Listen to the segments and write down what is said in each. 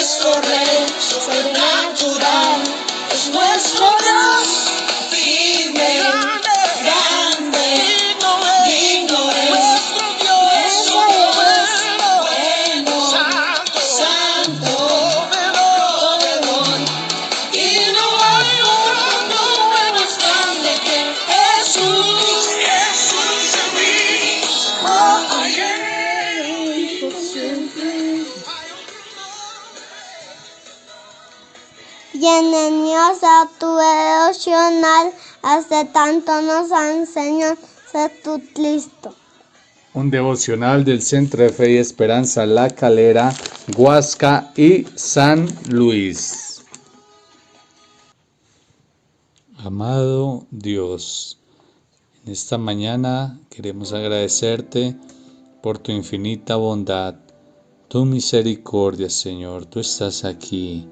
nuestro Rey sobrenatural, es nuestro Dios firme, grande, digno es nuestro Dios, bueno, santo, proveedor, y no hay otro más grande que Jesús, ayer y por siempre. Bienvenidos a tu devocional. Hace tanto nos enseñó Jesucristo. Un devocional del Centro de Fe y Esperanza La Calera, Huasca y San Luis. Amado Dios, en esta mañana queremos agradecerte por tu infinita bondad, tu misericordia, Señor. Tú estás aquí.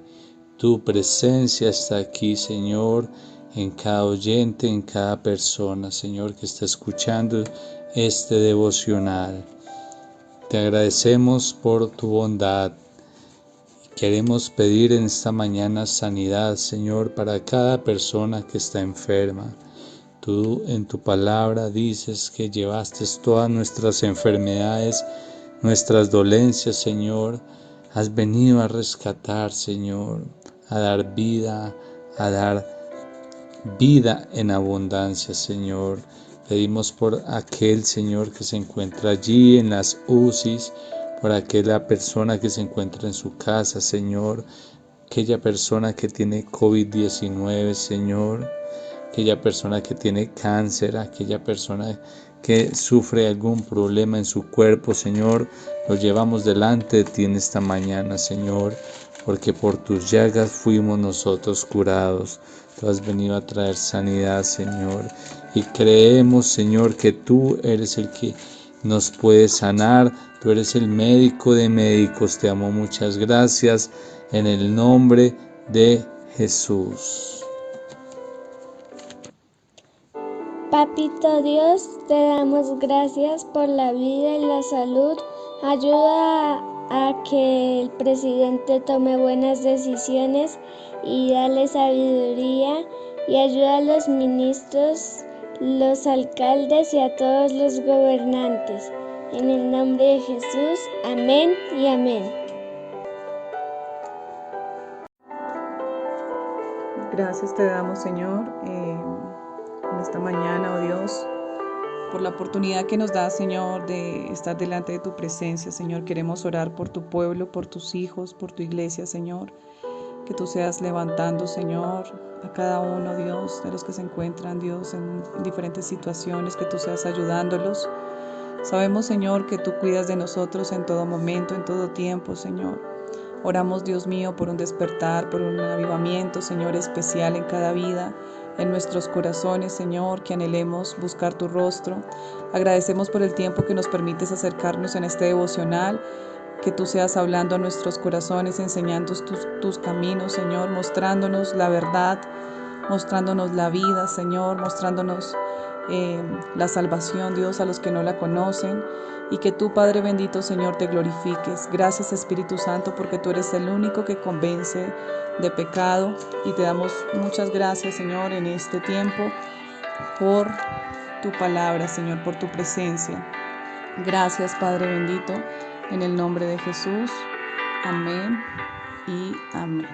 Tu presencia está aquí, Señor, en cada oyente, en cada persona, Señor, que está escuchando este devocional. Te agradecemos por tu bondad. Queremos pedir en esta mañana sanidad, Señor, para cada persona que está enferma. Tú en tu palabra dices que llevaste todas nuestras enfermedades, nuestras dolencias, Señor. Has venido a rescatar, Señor, a dar vida en abundancia, Señor. Pedimos por aquel, Señor, que se encuentra allí en las UCIs, por aquella persona que se encuentra en su casa, Señor, aquella persona que tiene COVID-19, Señor, aquella persona que tiene cáncer, aquella persona que sufre algún problema en su cuerpo, Señor, lo llevamos delante de ti en esta mañana, Señor, porque por tus llagas fuimos nosotros curados. Tú has venido a traer sanidad, Señor, y creemos, Señor, que tú eres el que nos puede sanar. Tú eres el médico de médicos. Te amo, muchas gracias, en el nombre de Jesús. Papito Dios, te damos gracias por la vida y la salud. Ayuda a que el presidente tome buenas decisiones y dale sabiduría, y ayuda a los ministros, los alcaldes y a todos los gobernantes. En el nombre de Jesús, amén y amén. Gracias te damos, Señor, en esta mañana, oh Dios, por la oportunidad que nos da, Señor, de estar delante de tu presencia, Señor. Queremos orar por tu pueblo, por tus hijos, por tu iglesia, Señor. Que tú seas levantando, Señor, a cada uno, Dios, de los que se encuentran, Dios, en diferentes situaciones, que tú seas ayudándolos. Sabemos, Señor, que tú cuidas de nosotros en todo momento, en todo tiempo, Señor. Oramos, Dios mío, por un despertar, por un avivamiento, Señor, especial en cada vida, en nuestros corazones, Señor, que anhelemos buscar tu rostro. Agradecemos por el tiempo que nos permites acercarnos en este devocional, que tú seas hablando a nuestros corazones, enseñando tus caminos, Señor, mostrándonos la verdad, mostrándonos la vida, Señor, mostrándonos la salvación, Dios, a los que no la conocen, y que tú, Padre bendito, Señor, te glorifiques. Gracias, Espíritu Santo, porque tú eres el único que convence de pecado, y te damos muchas gracias, Señor, en este tiempo, por tu palabra, Señor, por tu presencia. Gracias, Padre bendito, en el nombre de Jesús. Amén y amén.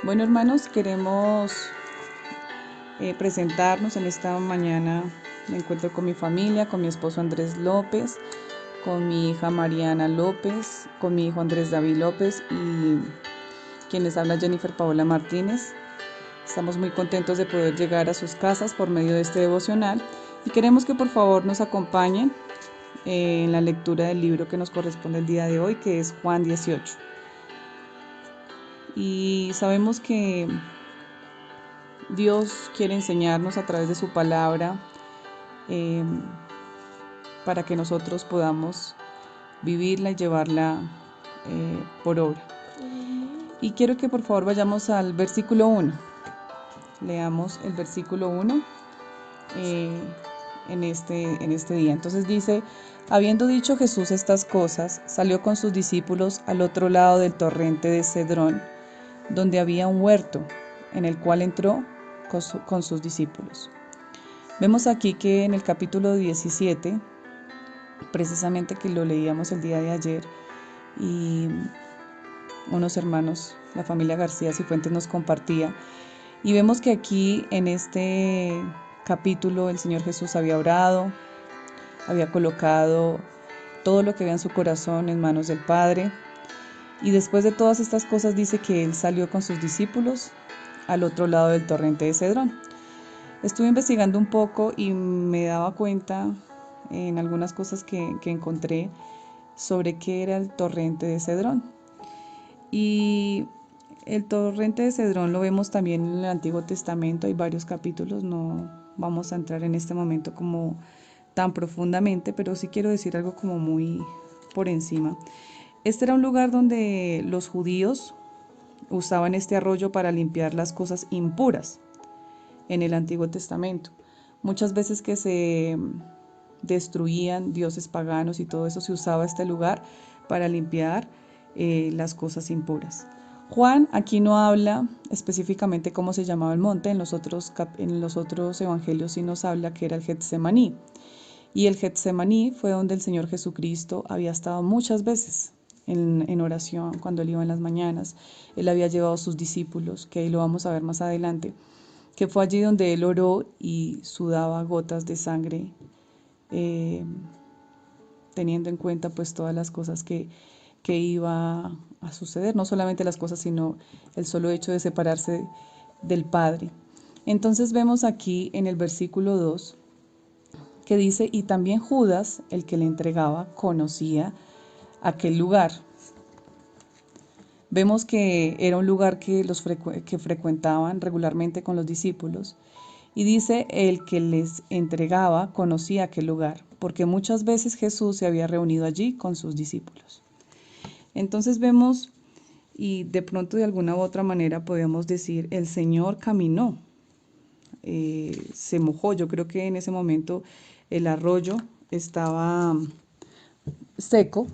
Bueno, hermanos, queremos presentarnos en esta mañana. Me encuentro con mi familia, con mi esposo Andrés López, con mi hija Mariana López, con mi hijo Andrés David López y quien les habla, Jennifer Paola Martínez. Estamos muy contentos de poder llegar a sus casas por medio de este devocional y queremos que por favor nos acompañen en la lectura del libro que nos corresponde el día de hoy, que es Juan 18. Y sabemos que Dios quiere enseñarnos a través de su palabra para que nosotros podamos vivirla y llevarla por obra. Y quiero que por favor vayamos al versículo 1. Leamos el versículo 1 en este día. Entonces dice, habiendo dicho Jesús estas cosas, salió con sus discípulos al otro lado del torrente de Cedrón, donde había un huerto, en el cual entró con sus discípulos. Vemos aquí que en el capítulo 17, precisamente que lo leíamos el día de ayer, y unos hermanos, la familia García Cifuentes, nos compartía, y vemos que aquí en este capítulo el Señor Jesús había orado, había colocado todo lo que había en su corazón en manos del Padre, y después de todas estas cosas dice que Él salió con sus discípulos al otro lado del torrente de Cedrón. Estuve investigando un poco y me daba cuenta en algunas cosas que encontré sobre qué era el torrente de Cedrón. Y el torrente de Cedrón lo vemos también en el Antiguo Testamento, hay varios capítulos, no vamos a entrar en este momento como tan profundamente, pero sí quiero decir algo como muy por encima. Este era un lugar donde los judíos usaban este arroyo para limpiar las cosas impuras en el Antiguo Testamento. Muchas veces que se destruían dioses paganos y todo eso, se usaba este lugar para limpiar las cosas impuras. Juan aquí no habla específicamente cómo se llamaba el monte, en los otros evangelios sí nos habla que era el Getsemaní. Y el Getsemaní fue donde el Señor Jesucristo había estado muchas veces en oración, cuando Él iba en las mañanas. Él había llevado a sus discípulos, que ahí lo vamos a ver más adelante, que fue allí donde Él oró y sudaba gotas de sangre, teniendo en cuenta pues todas las cosas que iba a suceder, no solamente las cosas, sino el solo hecho de separarse del Padre. Entonces vemos aquí en el versículo 2 que dice, y también Judas, el que le entregaba, conocía aquel lugar. Vemos que era un lugar que frecuentaban regularmente con los discípulos. Y dice, el que les entregaba conocía aquel lugar, porque muchas veces Jesús se había reunido allí con sus discípulos. Entonces vemos, y de pronto de alguna u otra manera podemos decir, el Señor caminó, se mojó. Yo creo que en ese momento el arroyo estaba seco,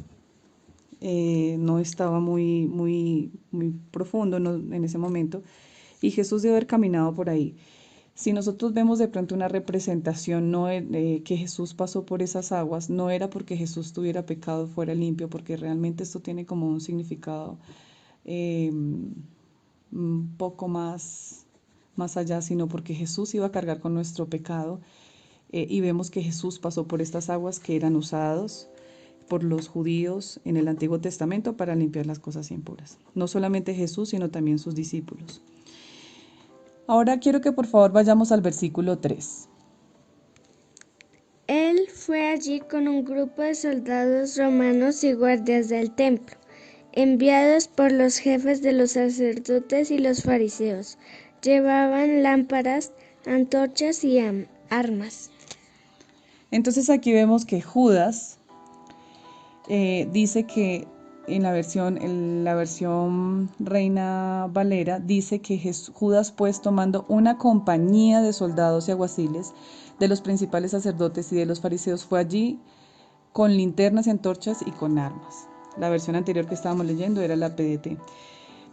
no estaba muy profundo en ese momento, y Jesús debe haber caminado por ahí. Si nosotros vemos de pronto una representación que Jesús pasó por esas aguas, no era porque Jesús tuviera pecado, fuera limpio, porque realmente esto tiene como un significado un poco más allá, sino porque Jesús iba a cargar con nuestro pecado, y vemos que Jesús pasó por estas aguas que eran usadas por los judíos en el Antiguo Testamento para limpiar las cosas impuras. No solamente Jesús, sino también sus discípulos. Ahora quiero que por favor vayamos al versículo 3. Él fue allí con un grupo de soldados romanos y guardias del templo, enviados por los jefes de los sacerdotes y los fariseos. Llevaban lámparas, antorchas y armas. Entonces aquí vemos que Judas dice que en la versión Reina Valera, dice que Judas, pues, tomando una compañía de soldados y alguaciles, de los principales sacerdotes y de los fariseos, fue allí con linternas y antorchas y con armas. La versión anterior que estábamos leyendo era la PDT.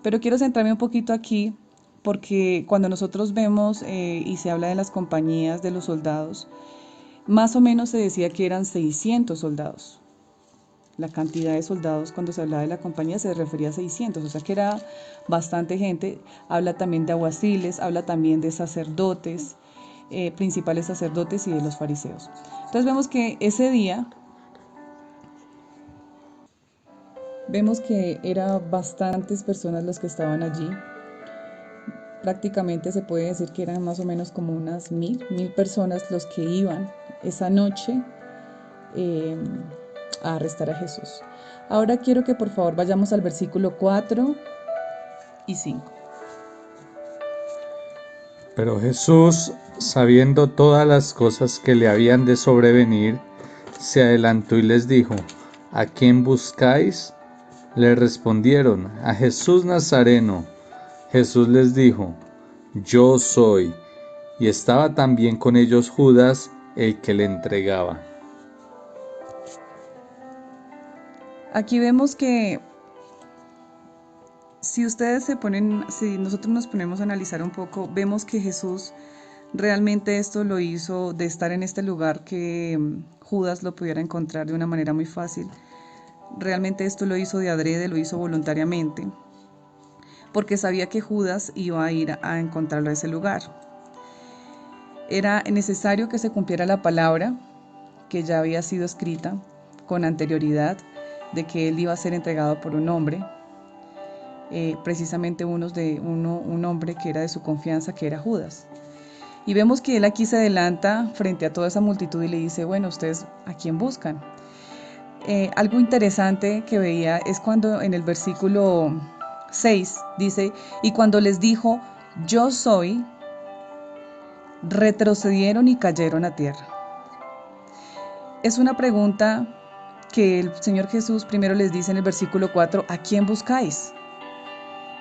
Pero quiero centrarme un poquito aquí, porque cuando nosotros vemos y se habla de las compañías de los soldados, más o menos se decía que eran 600 soldados. La cantidad de soldados cuando se hablaba de la compañía se refería a 600, o sea que era bastante gente. Habla también de alguaciles, habla también de sacerdotes, principales sacerdotes y de los fariseos. Entonces vemos que ese día, vemos que eran bastantes personas las que estaban allí. Prácticamente se puede decir que eran más o menos como unas 1000 personas los que iban esa noche a arrestar a Jesús. Ahora quiero que por favor vayamos al versículo 4 y 5. Pero Jesús, sabiendo todas las cosas que le habían de sobrevenir, se adelantó y les dijo, ¿a quién buscáis? Le respondieron, a Jesús Nazareno. Jesús les dijo, yo soy. Y estaba también con ellos Judas, el que le entregaba. Aquí vemos que si nosotros nos ponemos a analizar un poco, vemos que Jesús realmente esto lo hizo de estar en este lugar que Judas lo pudiera encontrar de una manera muy fácil. Realmente esto lo hizo de adrede, lo hizo voluntariamente, porque sabía que Judas iba a ir a encontrarlo a ese lugar. Era necesario que se cumpliera la palabra que ya había sido escrita con anterioridad de que él iba a ser entregado por un hombre, precisamente un hombre que era de su confianza, que era Judas. Y vemos que él aquí se adelanta frente a toda esa multitud y le dice, bueno, ¿ustedes a quién buscan? Algo interesante que veía es cuando en el versículo 6 dice, y cuando les dijo, yo soy, retrocedieron y cayeron a tierra. Es una pregunta que el Señor Jesús primero les dice en el versículo 4, ¿a quién buscáis?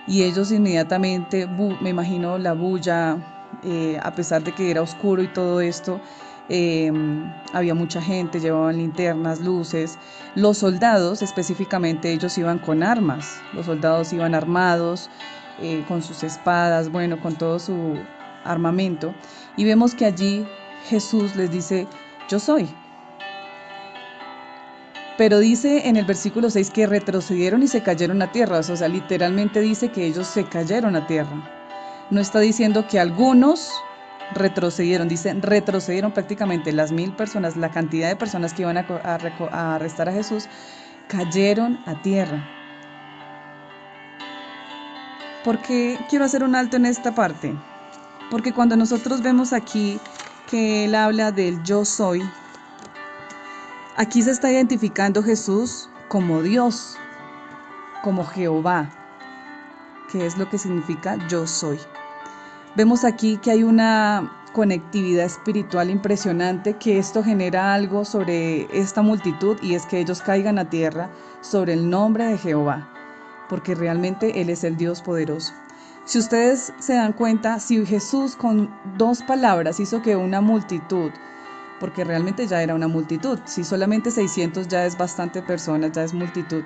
Y ellos inmediatamente, me imagino la bulla, a pesar de que era oscuro y todo esto, había mucha gente, llevaban linternas, luces. Los soldados, específicamente, ellos iban con armas. Los soldados iban armados, con sus espadas, bueno, con todo su armamento. Y vemos que allí Jesús les dice, yo soy. Pero dice en el versículo 6 que retrocedieron y se cayeron a tierra. O sea, literalmente dice que ellos se cayeron a tierra. No está diciendo que algunos retrocedieron, dicen retrocedieron prácticamente las 1000 personas, la cantidad de personas que iban a arrestar a Jesús, cayeron a tierra. ¿Por qué quiero hacer un alto en esta parte? Porque cuando nosotros vemos aquí que él habla del yo soy, aquí se está identificando Jesús como Dios, como Jehová, que es lo que significa yo soy. Vemos aquí que hay una conectividad espiritual impresionante, que esto genera algo sobre esta multitud y es que ellos caigan a tierra sobre el nombre de Jehová, porque realmente Él es el Dios poderoso. Si ustedes se dan cuenta, si Jesús con 2 palabras hizo que una multitud, porque realmente ya era una multitud, si solamente 600 ya es bastante personas, ya es multitud,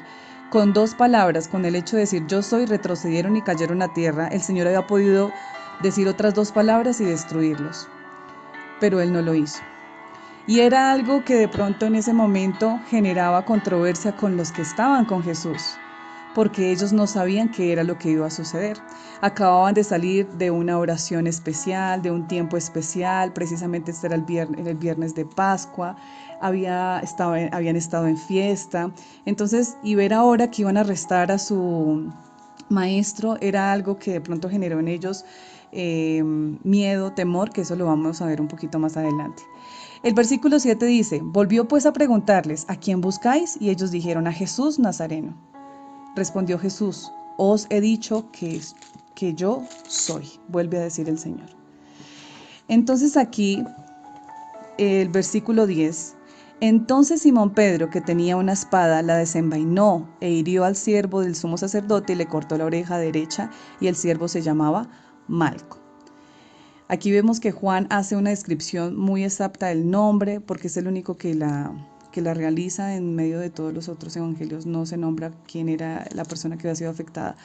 con 2 palabras, con el hecho de decir yo soy, retrocedieron y cayeron a tierra, el Señor había podido decir otras 2 palabras y destruirlos, pero Él no lo hizo. Y era algo que de pronto en ese momento generaba controversia con los que estaban con Jesús, porque ellos no sabían qué era lo que iba a suceder. Acababan de salir de una oración especial, de un tiempo especial, precisamente este era el viernes de Pascua, habían estado en fiesta, entonces, y ver ahora que iban a arrestar a su maestro era algo que de pronto generó en ellos miedo, temor, que eso lo vamos a ver un poquito más adelante. El versículo 7 dice, volvió pues a preguntarles, ¿a quién buscáis? Y ellos dijeron, a Jesús Nazareno. Respondió Jesús, os he dicho que yo soy, vuelve a decir el Señor. Entonces aquí, el versículo 10, entonces Simón Pedro, que tenía una espada, la desenvainó e hirió al siervo del sumo sacerdote y le cortó la oreja derecha, y el siervo se llamaba Malco. Aquí vemos que Juan hace una descripción muy exacta del nombre, porque es el único que la realiza en medio de todos los otros evangelios. No se nombra quién era la persona que había sido afectada.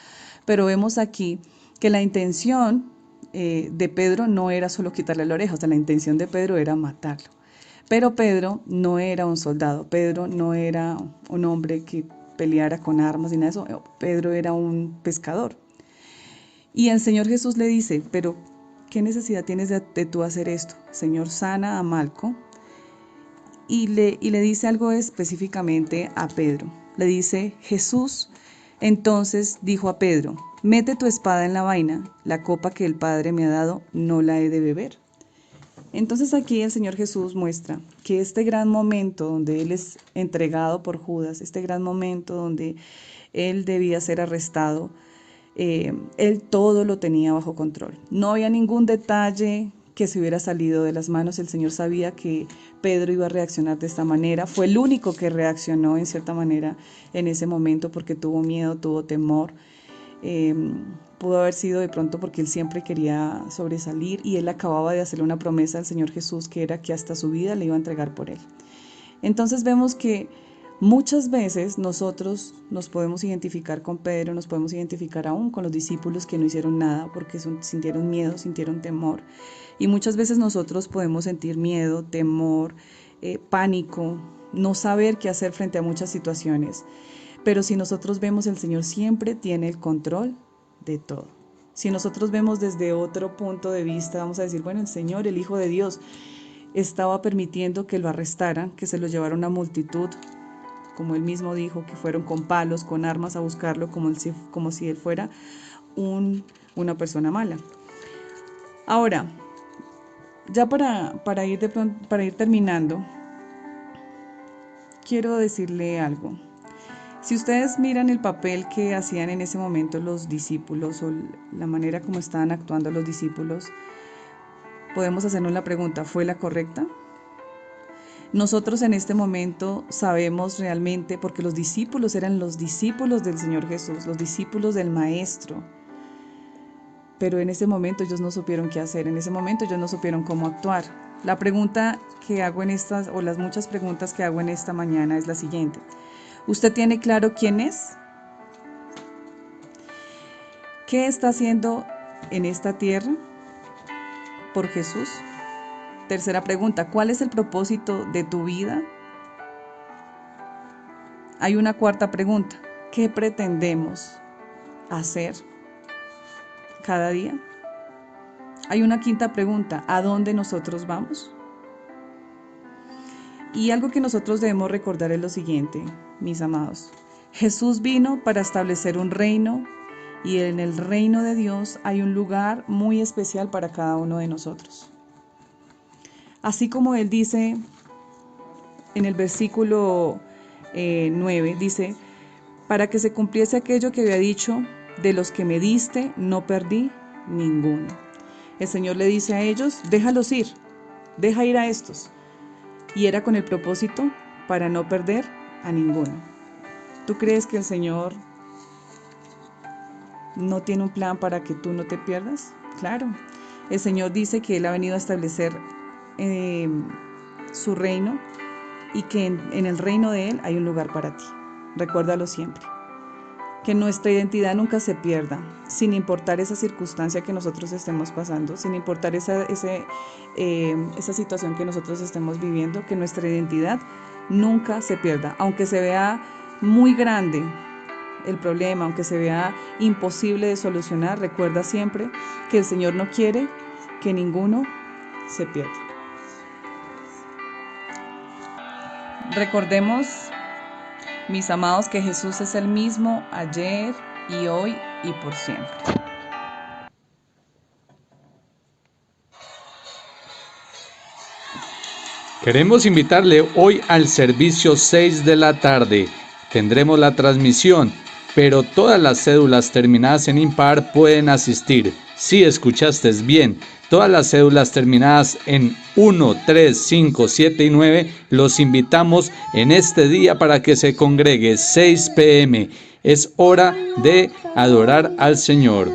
Pero vemos aquí que la intención de Pedro no era solo quitarle la oreja, o sea, la intención de Pedro era matarlo. Pero Pedro no era un soldado, Pedro no era un hombre que peleara con armas ni nada de eso, Pedro era un pescador. Y el Señor Jesús le dice, pero ¿qué necesidad tienes de tú hacer esto? Señor, sana a Malco. Y le dice algo específicamente a Pedro. Le dice, Jesús entonces dijo a Pedro, mete tu espada en la vaina, la copa que el Padre me ha dado no la he de beber. Entonces aquí el Señor Jesús muestra que este gran momento donde Él es entregado por Judas, este gran momento donde Él debía ser arrestado, Él todo lo tenía bajo control. No había ningún detalle que se hubiera salido de las manos. El Señor sabía que Pedro iba a reaccionar de esta manera. Fue el único que reaccionó en cierta manera en ese momento porque tuvo miedo, tuvo temor. Pudo haber sido de pronto porque él siempre quería sobresalir y él acababa de hacerle una promesa al Señor Jesús, que era que hasta su vida le iba a entregar por él. Entonces vemos que muchas veces nosotros nos podemos identificar con Pedro, nos podemos identificar aún con los discípulos que no hicieron nada porque sintieron miedo, sintieron temor. Y muchas veces nosotros podemos sentir miedo, temor, pánico, no saber qué hacer frente a muchas situaciones. Pero si nosotros vemos, el Señor siempre tiene el control de todo. Si nosotros vemos desde otro punto de vista, vamos a decir, bueno, el Señor, el Hijo de Dios, estaba permitiendo que lo arrestaran, que se lo llevara una multitud, como él mismo dijo, que fueron con palos, con armas a buscarlo, como si él fuera una persona mala. Ahora, ya para ir terminando, quiero decirle algo. Si ustedes miran el papel que hacían en ese momento los discípulos o la manera como estaban actuando los discípulos, podemos hacernos la pregunta, ¿fue la correcta? Nosotros en este momento sabemos realmente, porque los discípulos eran los discípulos del Señor Jesús, los discípulos del Maestro, pero en ese momento ellos no supieron qué hacer, en ese momento ellos no supieron cómo actuar. La pregunta que hago o las muchas preguntas que hago en esta mañana es la siguiente. ¿Usted tiene claro quién es? ¿Qué está haciendo en esta tierra por Jesús? Tercera pregunta, ¿cuál es el propósito de tu vida? Hay una cuarta pregunta, ¿qué pretendemos hacer cada día? Hay una quinta pregunta, ¿a dónde nosotros vamos? Y algo que nosotros debemos recordar es lo siguiente, mis amados. Jesús vino para establecer un reino y en el reino de Dios hay un lugar muy especial para cada uno de nosotros. Así como Él dice en el versículo 9, dice, para que se cumpliese aquello que había dicho, de los que me diste no perdí ninguno. El Señor le dice a ellos, déjalos ir, deja ir a estos. Y era con el propósito para no perder a ninguno. ¿Tú crees que el Señor no tiene un plan para que tú no te pierdas? Claro. El Señor dice que Él ha venido a establecer su reino y que en el reino de Él hay un lugar para ti. Recuérdalo siempre. Que nuestra identidad nunca se pierda, sin importar esa circunstancia que nosotros estemos pasando, sin importar esa situación que nosotros estemos viviendo, que nuestra identidad nunca se pierda, aunque se vea muy grande el problema, aunque se vea imposible de solucionar, recuerda siempre que el Señor no quiere que ninguno se pierda. Recordemos, mis amados, que Jesús es el mismo ayer y hoy y por siempre. Queremos invitarle hoy al servicio 6 de la tarde. Tendremos la transmisión, pero todas las cédulas terminadas en impar pueden asistir. Sí, escuchaste bien. Todas las cédulas terminadas en 1, 3, 5, 7 y 9 los invitamos en este día para que se congregue 6 p.m. Es hora de adorar al Señor.